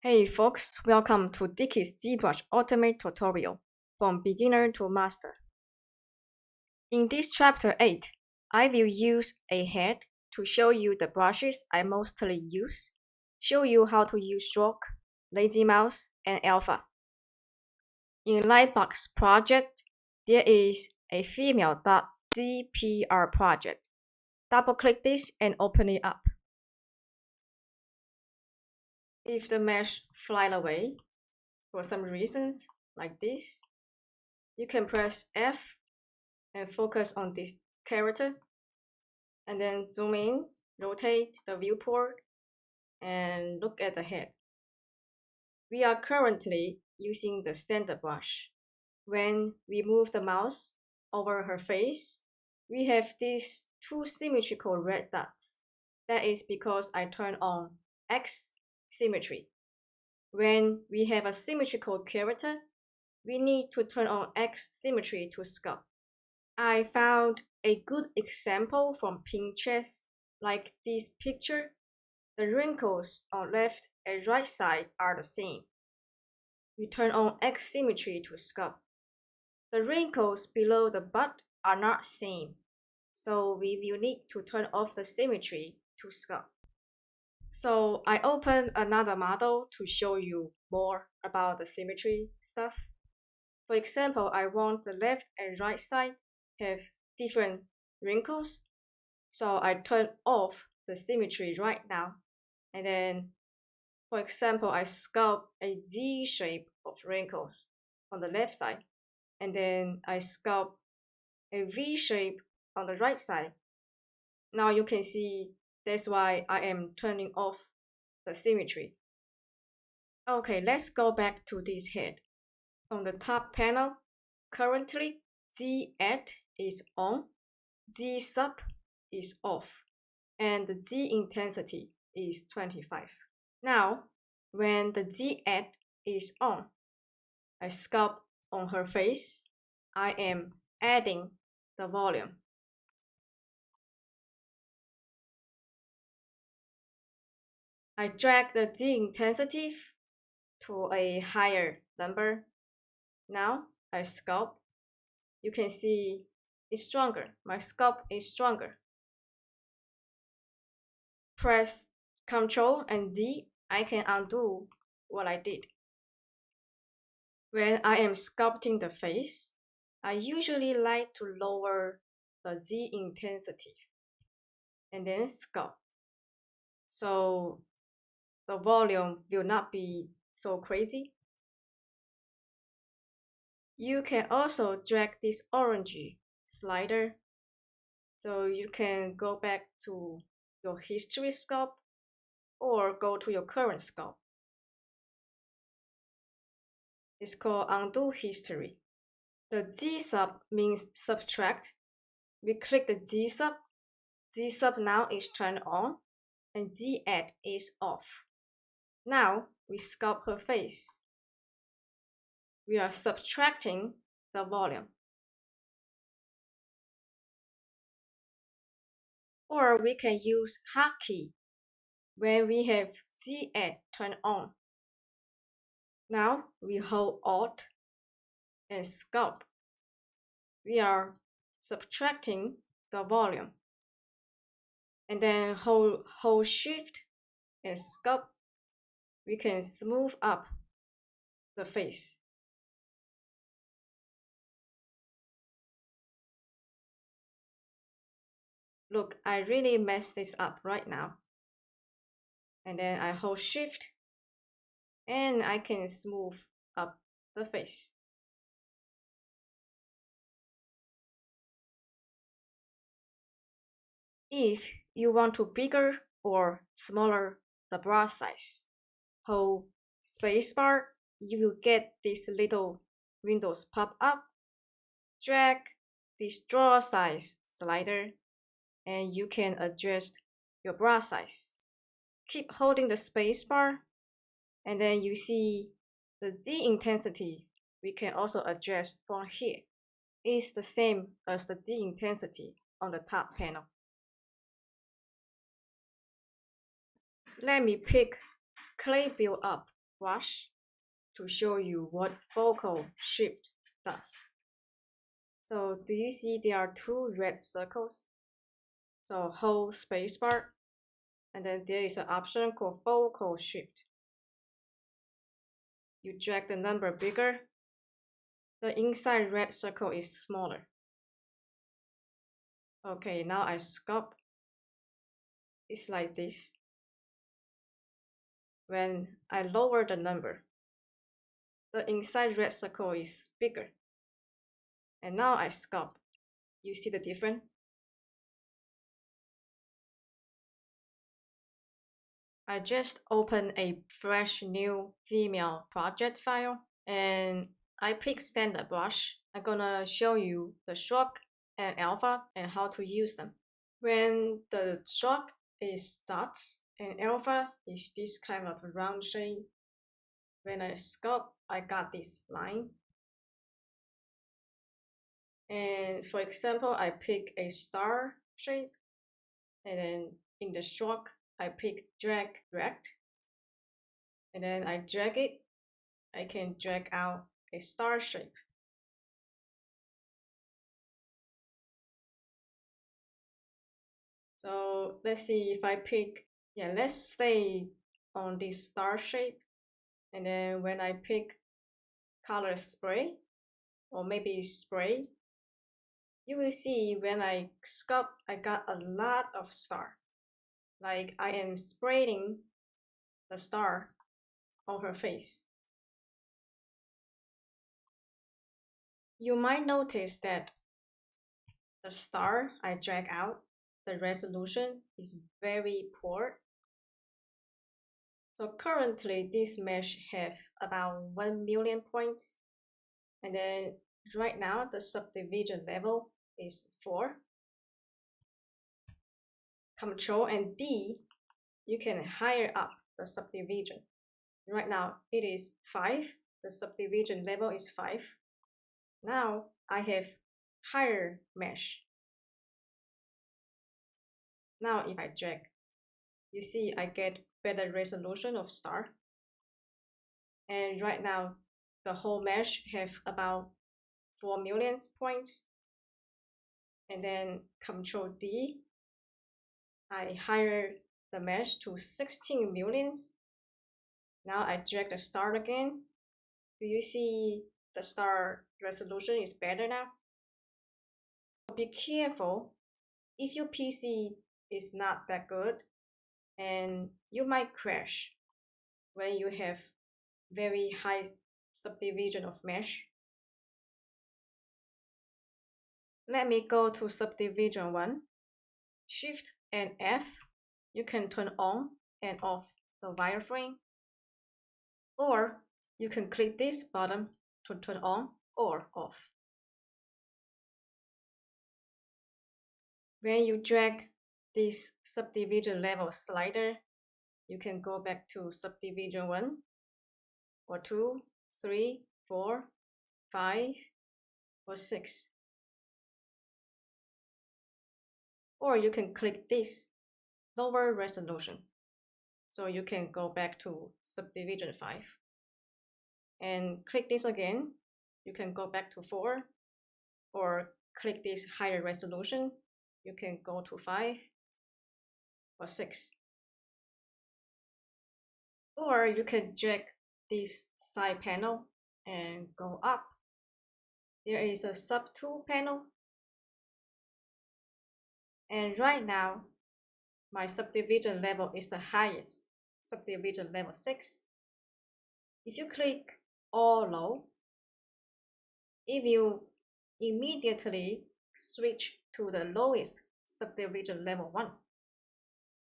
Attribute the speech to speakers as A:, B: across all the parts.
A: Hey folks, welcome to Dicky's ZBrush Ultimate Tutorial, from beginner to master. In this chapter 8, I will use a head to show you the brushes I mostly use, show you how to use stroke, lazy mouse, and alpha. In Lightbox project, there is a female.zpr project. Double click this and open it up. If the mesh flies away, for some reasons, like this, you can press F and focus on this character, and then zoom in, rotate the viewport, and look at the head. We are currently using the standard brush. When we move the mouse over her face, we have these two symmetrical red dots. That is because I turn on X symmetry. When we have a symmetrical character, we need to turn on X symmetry to sculpt. I found a good example from Pinterest, like this picture. The wrinkles on left and right side are the same. We turn on X symmetry to sculpt. The wrinkles below the butt are not same, so we will need to turn off the symmetry to sculpt. So I opened another model to show you more about the symmetry stuff. For example, I want the left and right side have different wrinkles, so I turn off the symmetry right now, and then, for example, I sculpt a Z shape of wrinkles on the left side, and then I sculpt a V shape on the right side. Now you can see that's why I am turning off the symmetry. Okay, let's go back to this head. On the top panel, currently Z add is on, Z sub is off, and the Z intensity is 25. Now, when the Z add is on, I sculpt on her face. I am adding the volume. I drag the Z intensity to a higher number. Now I sculpt. You can see it's stronger. My sculpt is stronger. Press Ctrl and Z, I can undo what I did. When I am sculpting the face, I usually like to lower the Z intensity and then sculpt, so the volume will not be so crazy. You can also drag this orange slider, so you can go back to your history sculpt or go to your current sculpt. It's called undo history. The Z sub means subtract. We click the Z sub now is turned on, and Z add is off. Now we sculpt her face. We are subtracting the volume. Or we can use hotkey when we have Z add turned on. Now we hold Alt and sculpt. We are subtracting the volume. And then hold Shift and sculpt. We can smooth up the face. Look, I really messed this up right now. And then I hold Shift and I can smooth up the face. If you want to bigger or smaller the brush size, hold spacebar, you will get these little windows pop up. Drag this draw size slider and you can adjust your brush size. Keep holding the spacebar, and then you see the Z intensity. We can also adjust from here. It's the same as the Z intensity on the top panel. Let me pick clay build up brush to show you what focal shift does. So do you see there are two red circles? So hold spacebar, and then there is an option called focal shift. You drag the number bigger, the inside red circle is smaller. Okay, now I sculpt. It's like this. When I lower the number, the inside red circle is bigger. And now I sculpt. You see the difference? I just opened a fresh new Vimeo project file and I picked standard brush. I'm gonna show you the stroke and alpha and how to use them. When the stroke is dots and alpha is this kind of round shape, when I sculpt, I got this line. And for example, I pick a star shape, and then in the stroke, I pick drag rect, and then I drag it. I can drag out a star shape. So let's see if I pick, let's stay on this star shape. And then when I pick color spray, or maybe spray, you will see when I sculpt, I got a lot of star. Like I am spraying the star on her face. You might notice that the star I drag out, the resolution is very poor. So currently this mesh have about 1 million points. And then right now the subdivision level is 4. Control and D, you can higher up the subdivision. Right now it is 5. The subdivision level is 5. Now I have higher mesh. Now if I drag, you see I get better resolution of star. And right now the whole mesh have about 4 million points. And then Control D, I higher the mesh to 16 millions. Now I drag the star again. Do you see the star resolution is better now? Be careful if your PC is not that good, and you might crash when you have very high subdivision of mesh. Let me go to subdivision 1. Shift and F, you can turn on and off the wireframe, or you can click this button to turn on or off. When you drag this subdivision level slider, you can go back to subdivision 1 or 2, 3, 4, 5, or 6. Or you can click this lower resolution. So you can go back to subdivision 5. And click this again, you can go back to 4. Or click this higher resolution, you can go to 5 or 6. Or you can drag this side panel and go up. There is a sub-tool panel. And right now, my subdivision level is the highest, subdivision level 6. If you click all low, it will immediately switch to the lowest subdivision level 1.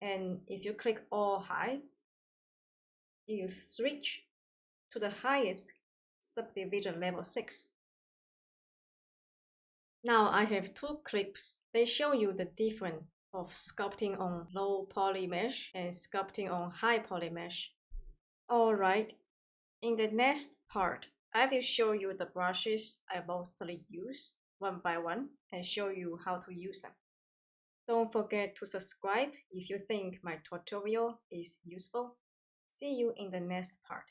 A: And if you click all high, it will switch to the highest subdivision level 6. Now I have 2 clips. They show you the difference of sculpting on low poly mesh and sculpting on high poly mesh. Alright, in the next part, I will show you the brushes I mostly use one by one and show you how to use them. Don't forget to subscribe if you think my tutorial is useful. See you in the next part.